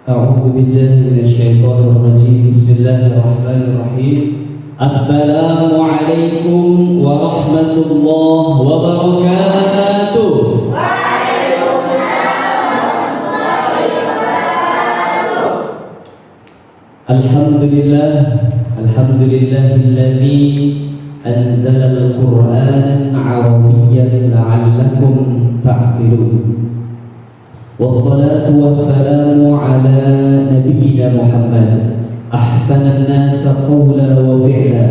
أعوذ بالله من الشيطان الرجيم. بسم الله الرحمن الرحيم. السلام عليكم ورحمة الله وبركاته. الحمد لله الذي أنزل القرآن عربيا لعلكم تعقلون. والصلاة والسلام على نبينا محمد أحسن الناس قولا وفعلا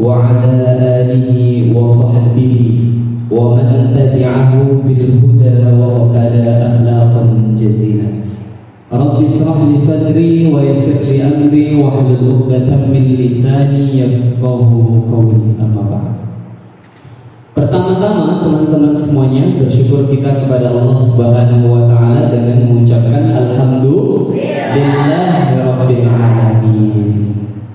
وعلى آله وصحبه ومن تبعه بالهدى وقتل أخلاقا جزيلا. رب اشرح لي صدري ويسر لي أمري واحلل عقدة من لساني يفقهوا قولي. أما بعد. Pertama-tama teman-teman semuanya bersyukur kita kepada Allah Subhanahu wa taala dengan mengucapkan alhamdulillahirabbil alamin.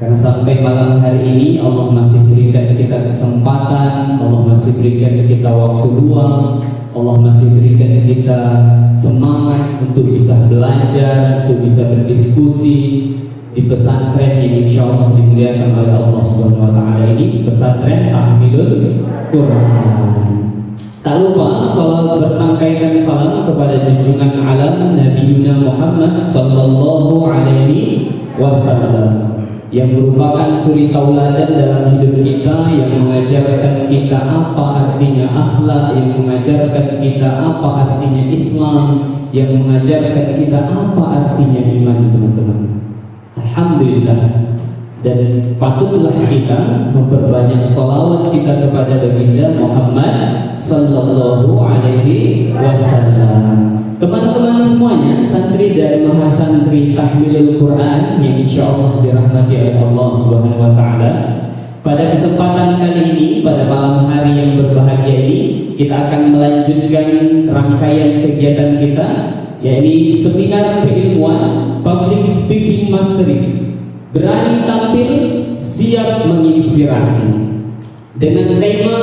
Karena sampai malam hari ini Allah masih berikan kita kesempatan, Allah masih berikan kita waktu luang, Allah masih berikan kita semangat untuk bisa belajar, untuk bisa berdiskusi di pesantren yang insya Allah dimuliakan oleh Allah Subhanahu wa taala ini, pesantren Tahmilul Quran. Tak lupa salawat bertangkaikan salam kepada junjungan alam Nabi Muhammad sallallahu alaihi wasallam yang merupakan suri tauladan dalam hidup kita, yang mengajarkan kita apa artinya akhlak, yang mengajarkan kita apa artinya Islam, yang mengajarkan kita apa artinya iman, teman-teman. Alhamdulillah, dan patutlah kita memperbanyak salawat kita kepada baginda Muhammad sallallahu alaihi wasallam. Teman-teman semuanya, santri dari Mahasantri Tahmilul Quran yang insya Allah dirahmati oleh Allah Subhanahu wa taala. Pada kesempatan kali ini, pada malam hari yang berbahagia ini, kita akan melanjutkan rangkaian kegiatan kita, yaitu seminar keilmuan Public Speaking Mastery. Berani tampil, siap menginspirasi, dengan tema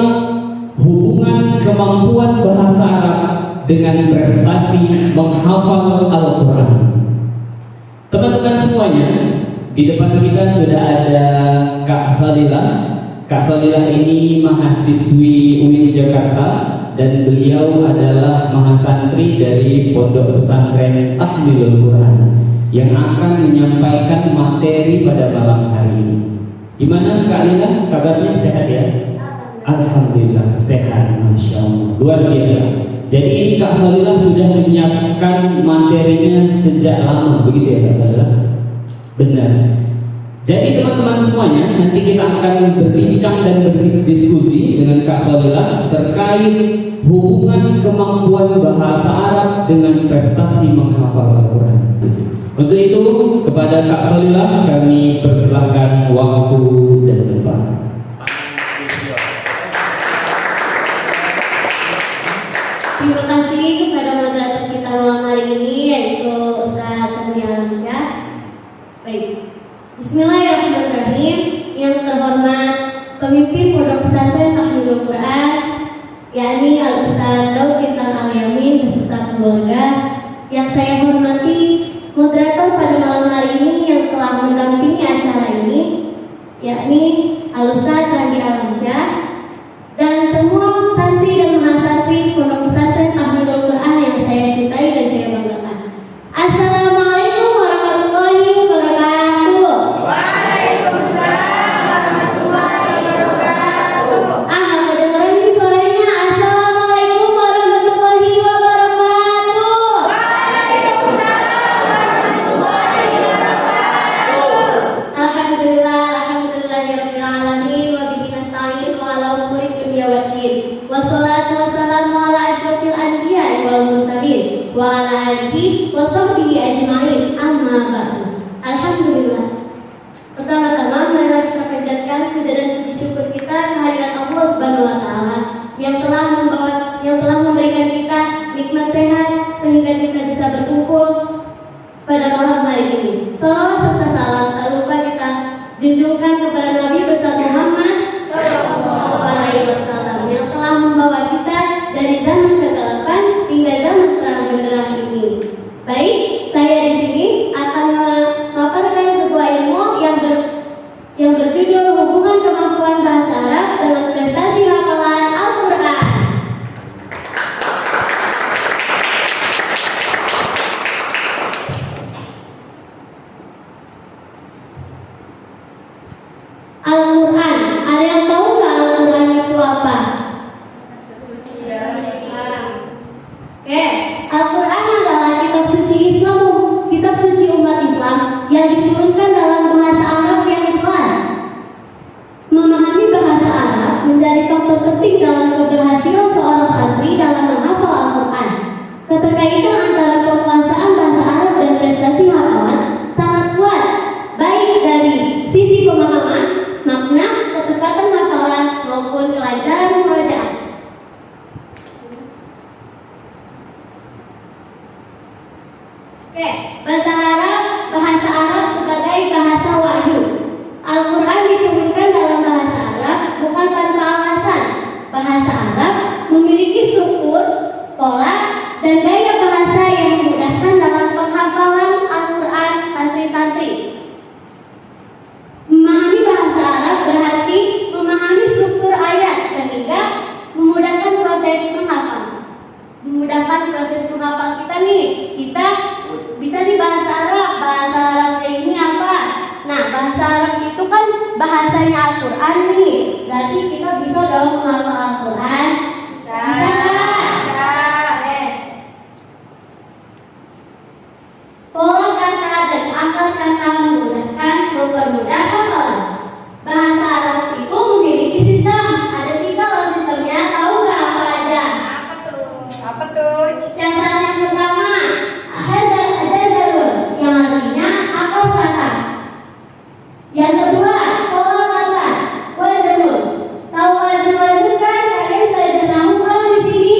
hubungan kemampuan bahasa Arab dengan prestasi menghafal Al-Quran. Teman-teman semuanya, di depan kita sudah ada Kak Khalilah. Kak Khalilah ini mahasiswi UIN Jakarta dan beliau adalah mahasantri dari Pondok Pesantren Tahmilul Quran yang akan menyampaikan materi pada malam hari ini. Gimana Kak Lila? Kabarnya sehat ya? Alhamdulillah sehat, Masya Allah, luar biasa. Jadi ini Kak Khalilah sudah menyiapkan materinya sejak lama, begitu ya Kak Khalilah? Benar. Jadi teman-teman semuanya, nanti kita akan berbincang dan berdiskusi dengan Kak Khalilah terkait hubungan kemampuan bahasa Arab dengan prestasi menghafal Al-Quran. Untuk itu, kepada Kak Khalilah kami persilahkan waktu dan tempat. Terima kasih kepada moderator kita malam hari ini, yaitu Ustaz Andi Alamsyah. Baik, Bismillahirrahmanirrahim. Yang terhormat pemimpin Pondok Pesantren Tahmilul Quran, yakni Al-Ustaz Daud Intan Al-Yamin beserta keluarga. Yang saya hormati moderator pada malam hari ini yang telah mendampingi acara ini, yakni Al-Ustaz Andi Alamsyah, dan semua santri dan mahasantri Pondok Pesantren Tahmilul Quran yang saya cintai dan saya banggakan. Assalamualaikum warahmatullahi wabarakatuh. Waalaikumsalam warahmatullahi wabarakatuh. Nggak kedengeran ini suaranya. Assalamualaikum warahmatullahi wabarakatuh. Waalaikumsalam warahmatullahi wabarakatuh. Alhamdulillahirabbil alamin wa bihi nasta'in wa ala umuri dunya waddin. Wassalatu wassalamu ala asyrofil anbiya'i wal mursalin wa ala alihi wa sahbihi ajma'in. Amma ba'du. Alhamdulillah. Pertama-tama marilah kita panjatkan puja dan puji syukur kita kehadirat Allah Subhanahu wa taala yang telah memberikan kita nikmat sehat sehingga kita bisa berkumpul pada malam hari ini. Salawat serta salam tak lupa kita junjungkan kepada Nabi besar Muhammad sallallahu alaihi wasallam yang telah membawa kita dari zaman kegelapan hingga zaman terang benderang ini. Baik, saya di sini akan memiliki struktur, pola, dan gaya bahasa yang memudahkan dalam penghafalan Al-Quran santri-santri. Memahami bahasa Arab berarti memahami struktur ayat sehingga memudahkan proses menghafal. Memudahkan proses menghafal kita nih. Kita bisa di bahasa Arab. Bahasa Arabnya ini apa? Nah, bahasa Arab itu kan bahasanya Al-Quran nih. Berarti kita bisa dong menghafal Al-Quran. Bisa. Bisa. Oke. Pola kata dan akar kata mempermudah hafalan. Bahasa Arab itu memiliki sistem. Ada 3 loh sistemnya. Tahu nggak apa aja? Apa tuh? Apa tuh? Yang pertama, hazarun, yang artinya akar kata. Yang kedua, pola kata, wazanun. Tahu wazan kan? Kalian belajar nahu kan di sini?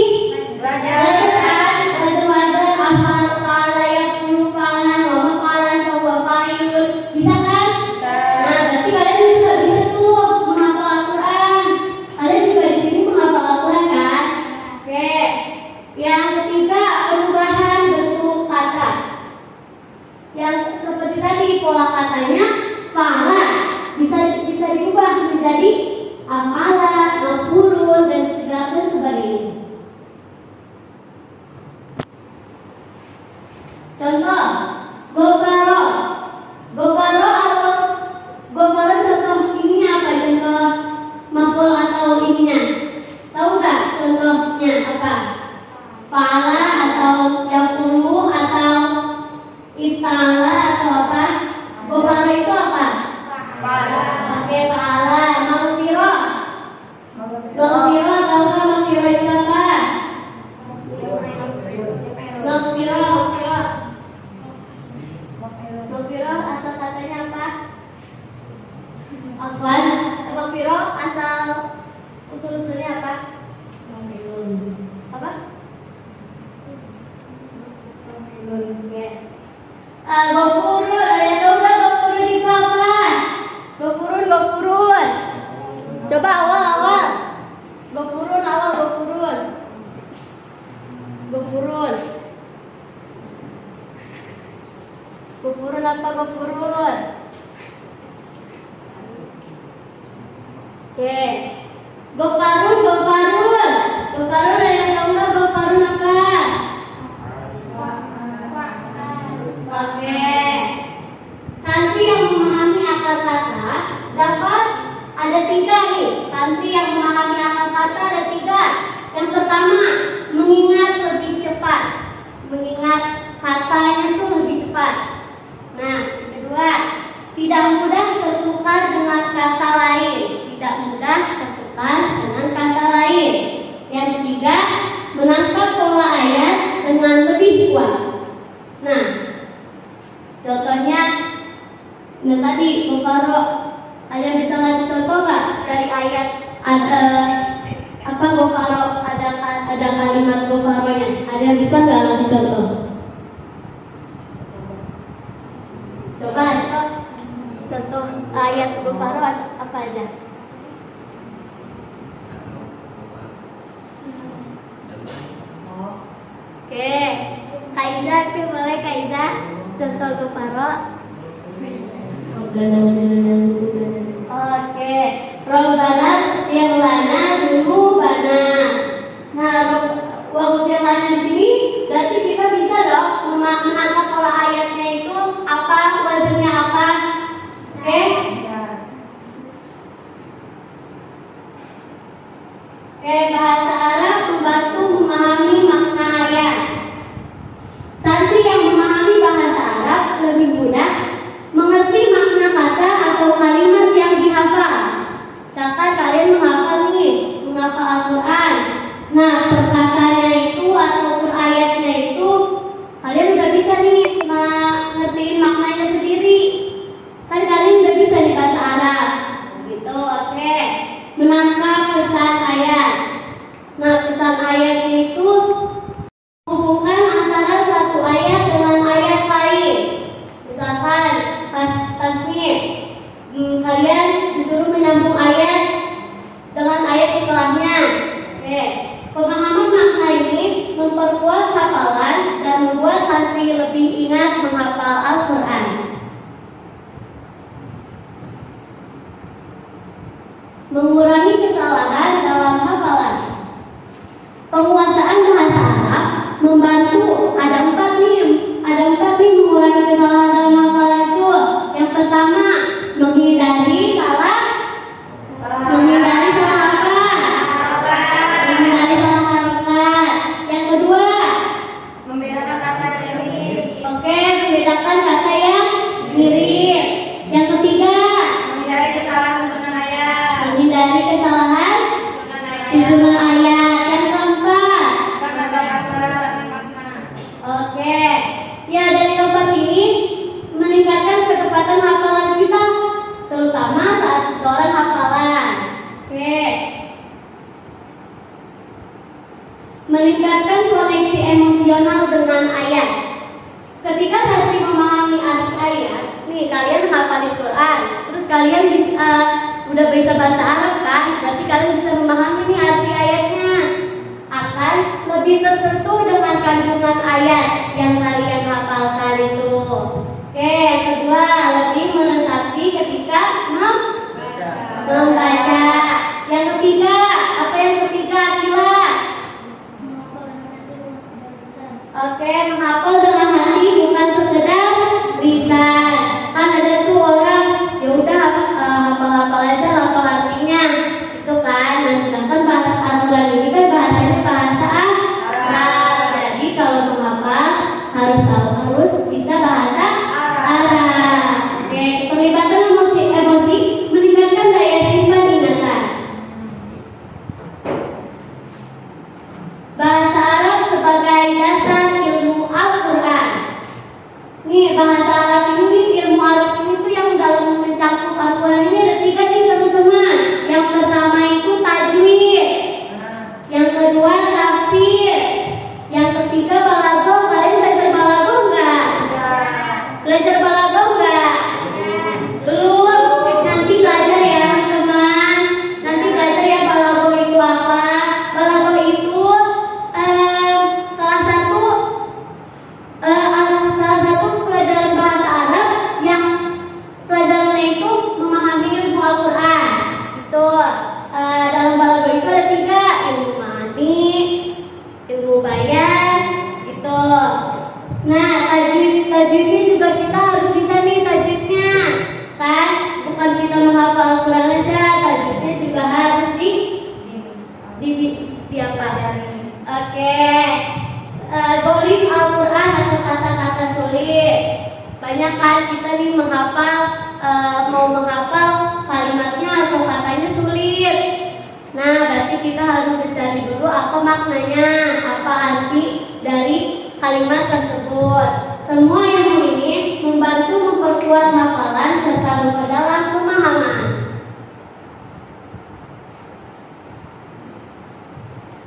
Belajar. Belajar kan? Wazan, afal, fa'ala, yakunu, fa'alan, wa maf'alan, fa huwa fa'ilun. Bisa kan? Bisa. Nah, berarti kalian juga bisa tuh menghafal Al-Quran. Kalian juga di sini menghafal Al-Quran kan? Oke. Yang ketiga, perubahan bentuk kata. Yang seperti tadi pola katanya fa'ala bisa diubah menjadi af'ala, maf'ulun dan segala sebagainya. Contoh, gofaro. Gofaro atau gofaro contoh ininya apa? Contoh maf'ul atau ininya. Tahu nggak contohnya apa? Fa'ala atau yakulu atau iftala atau apa? Gofaro itu apa? Fa'ala. Oke, fa'ala. Maghfiro. Maghfiro. Maghfiro tahu nggak maghfiro itu apa? Maghfiro. Maghfiro asal katanya apa? Afwan. Maghfiro asal usul-usulnya apa? Apa? Oke. Gofurun, ada dong nggak gofurun itu apa? Gofurun. Coba awal. Gofurun awal, gofurun. Gofurun apa gofurun? Oke. Gofarun. Gofarun ada yang tahu nggak gofarun apa? Oke. Santri yang memahami akar kata dapat ada 3 nih. Santri yang memahami akar kata ada 3. Yang pertama, mengingat lebih cepat. Mengingat katanya tuh lebih cepat. Nah, yang kedua, tidak mudah tertukar dengan kata lain. Yang ketiga, menangkap pola ayat dengan lebih kuat. Nah, contohnya, nah tadi gofaro, ada yang bisa ngasih contoh nggak dari ayat? Ada apa gofaro? Ada kalimat gofaronya. Ada yang bisa nggak ngasih contoh? Coba contoh ayat gofaro apa aja? Oke, Kak Iza, boleh Kak Iza contoh gofaro? Oke, Robbana yang lana dulu bana. Nah, waghfir lana di sini berarti kita bisa dong menangkap pola ayatnya itu apa, wazannya apa. Oke? Oke, bahasa Arab membantu memahami makna ayat. Santri yang memahami bahasa Arab lebih mudah mengerti makna kata atau kalimat yang dihafal. Misalkan kalian menghafal memperkuat hafalan dan membuat santri lebih ingat menghafal Al-Quran. Mengurangi kesalahan dalam hafalan. Penguasaan bahasa Arab membantu. Ada empat nih mengurangi kesalahan dalam hafalan itu. Yang pertama, menghindari salah apa? Menghindari salah harokat. Yang kedua, Membedakan kata yang mirip. oke, membedakan kata yang mirip. Yang ketiga, Menghindari kesalahan susunan ayat. menghindari kesalahan Susunan ayat. susunan ayat. Yang keempat, Kata-kata. oke, ya dari tempat ini meningkatkan kecepatan hafalan kita, terutama saat setoran hafalan. Oke, meningkatkan koneksi emosional dengan ayat. Ketika santri memahami arti ayat, nih kalian hafalin Quran, terus kalian bisa udah bisa bahasa Arab kan? Berarti kalian bisa memahami nih arti ayatnya, akan lebih tersentuh dengan kandungan ayat yang kalian hafalkan itu. Oke, yang kedua, lebih meresapi ketika membaca. Yang ketiga, apa yang ketiga, Akila? Oke, menghafal dengan hati bukan sekedar lisan. Kan ada tuh orang ya udah hafal-hafal aja hafal artinya itu kan. Nah, sedangkan bahasa Al-Quran ini kan bahasanya bahasa Arab. Jadi kalau menghafal harus bisa bahasa Arab. Oke, pelibatan emosi meningkatkan daya simpan ingatan. Bahasa Arab sebagai dasar ilmu Al-Quran. Nih, bahasa Arab ini, ilmu Arab ini tuh yang dalam mencakup Al-Quran ini ada 3 nih teman-teman. Yang pertama itu tajwid, yang kedua tafsir, yang ketiga balaghah. Kalian belajar balaghah enggak? Belajar balaghah enggak? Belum. Nanti belajar ya teman-teman. Nanti belajar ya balaghah itu apa. Balaghah itu salah satu pelajaran bahasa Arab yang pelajarannya itu memahami ilmu Al-Quran. Itu dalam balaghah itu ada 3, ilmu ma'ani, ilmu bayan, gitu. Nah, tajwidnya juga kita harus bisa nih tajwidnya, kan? Bukan kita menghafal Al-Quran aja, tajwidnya juga harus di apa? Oke. Gharib Al-Quran atau kata-kata sulit. Banyak kan kita nih mau menghafal kalimatnya atau katanya sulit. Nah, berarti kita harus mencari dulu apa maknanya, apa arti dari kalimat tersebut. Semua ilmu ini membantu memperkuat hafalan serta memperdalam pemahaman.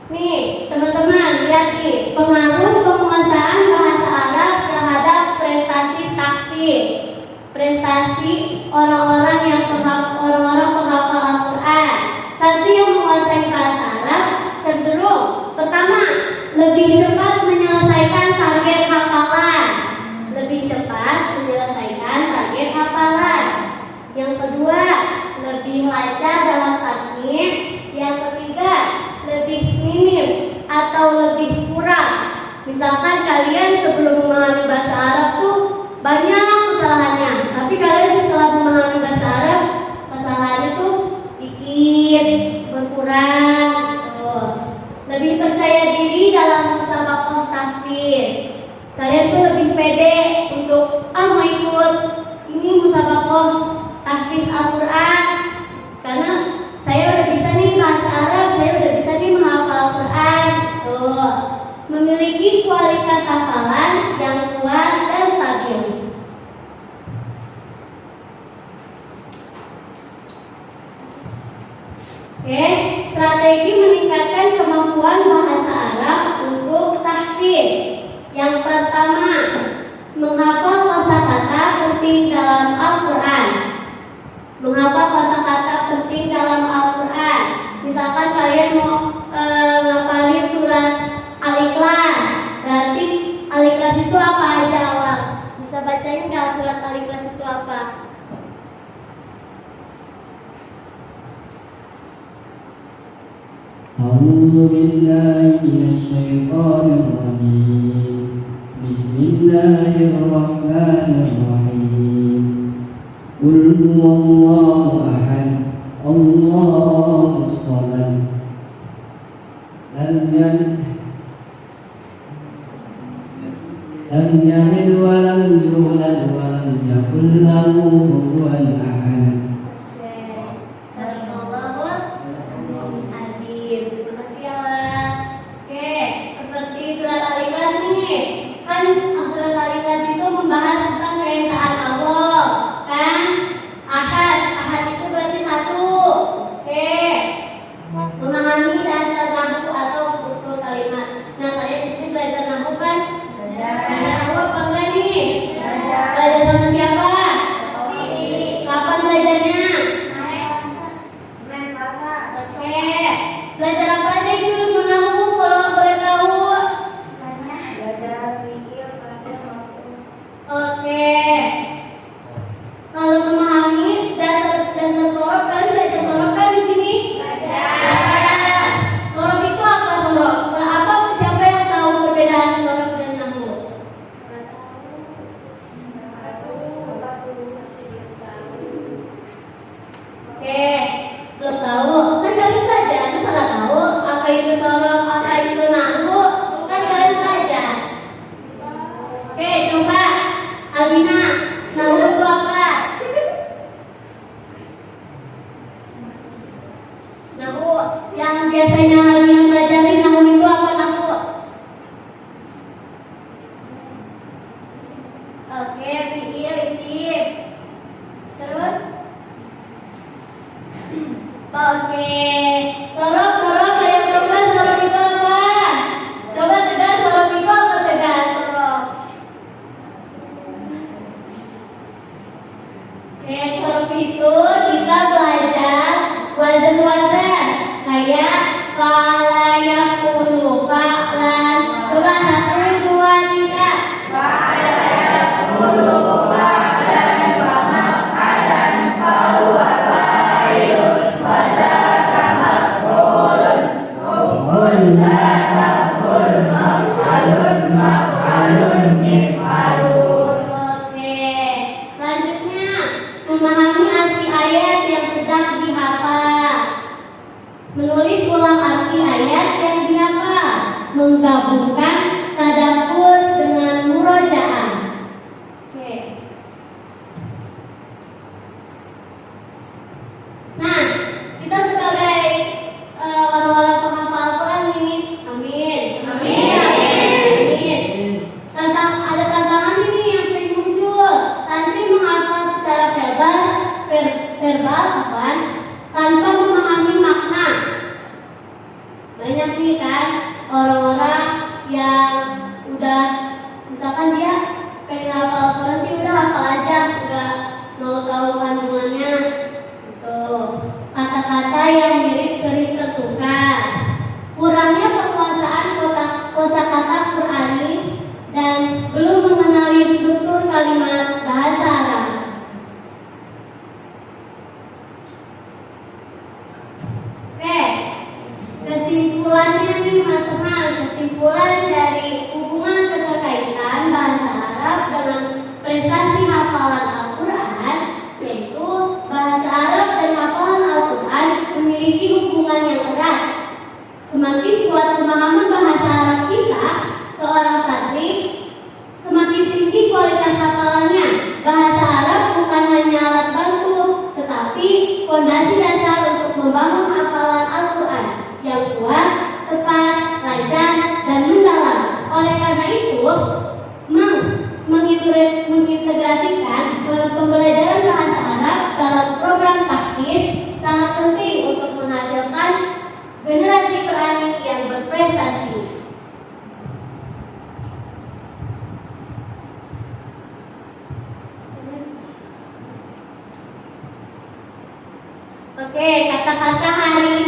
Nih, teman-teman, lihat nih pengaruh penguasaan bahasa Arab terhadap prestasi tahfiz. Prestasi orang-orang penghafal Al-Quran. Santri yang menguasai bahasa Arab cenderung pertama lebih cepat menyelesaikan target hafalan. Yang kedua, lebih lancar dalam tasnif. Yang ketiga, lebih minim atau lebih kurang. Misalkan kalian sebelum memahami bahasa Arab tuh banyak kesalahannya, tapi kalian setelah memahami bahasa Arab, kesalahannya tuh dikit, berkurang. Lebih percaya diri dalam musabaqah tahfiz. Kalian tuh lebih pede untuk mau ikut ini musabaqah tahfiz Al-Quran, karena saya udah bisa nih bahasa Arab, saya udah bisa nih menghafal Al-Quran. Memiliki kualitas hafalan yang kuat dan stabil. Oke, strategi meningkatkan kemampuan bahasa Arab untuk tahfiz. Yang pertama, menghafal kosakata penting dalam Al-Quran. Menghafal kosakata penting dalam Al-Quran. Misalkan kalian mau ngapalin surat Al-Ikhlas, أعوذ بالله من الشيطان الرجيم بسم الله الرحمن الرحيم قل هو الله أحد الله الصمد لم يلد ولم يولد ولم يكن له كفوا أحد. Yang biasanya yang belajarin nahu itu apa nahu? Oke, fiil, isim. Terus? Oke. Sorok, ayo coba sorok itu apa? Coba tegas sorok itu apa tegas sorok? Oke, sorok itu kita belajar wazan-wazan kayak fa'ala yaqulu fa'lan. Coba 1, 2, 3. Fa'ala yaqulu fa'lan wa maf'alan fahuwa fa'ilun wa dzaka maf'ulun. Qul la taqul maf'alun maf'alun mif'alun. Oke, selanjutnya memahami arti ayat yang sedang dihafal. Menulis ulang arti ayat yang dihafal, menggabungkan tadabbur dengan murojaah. Oke. Nah, kita sebagai orang-orang penghafal Al-Quran nih, amin. Ada tantangan ini yang sering muncul. Santri menghafal secara verbal tanpa memahami makna. Banyak nih kan orang-orang yang udah misalkan dia pengen hafal Al-Quran, dia udah hafal aja, nggak mau tahu kandungannya. Gitu. Kata-kata yang mirip sering tertukar. Kurangnya penguasaan kosakata Qur'ani dan belum mengenali struktur kalimat bahasa Arab. Oke, kesimpulannya nih teman-teman, kesimpulan dari hubungan keterkaitan bahasa Arab dengan prestasi hafalan Al-Quran, yaitu bahasa Arab dan hafalan Al-Quran memiliki hubungan yang erat. Semakin kuat pemahaman bahasa Arab kita, seorang santri, semakin tinggi kualitas hafalannya. Bahasa Arab bukan hanya alat bantu, tetapi fondasi dasar untuk membangun hafalan Al-Quran yang kuat, tepat, lancar, dan mendalam. Oleh karena itu, mengintegrasikan pembelajaran bahasa Arab dalam program taktis sangat penting untuk menghasilkan generasi Qurani yang berprestasi. Oke, kata-kata hari ini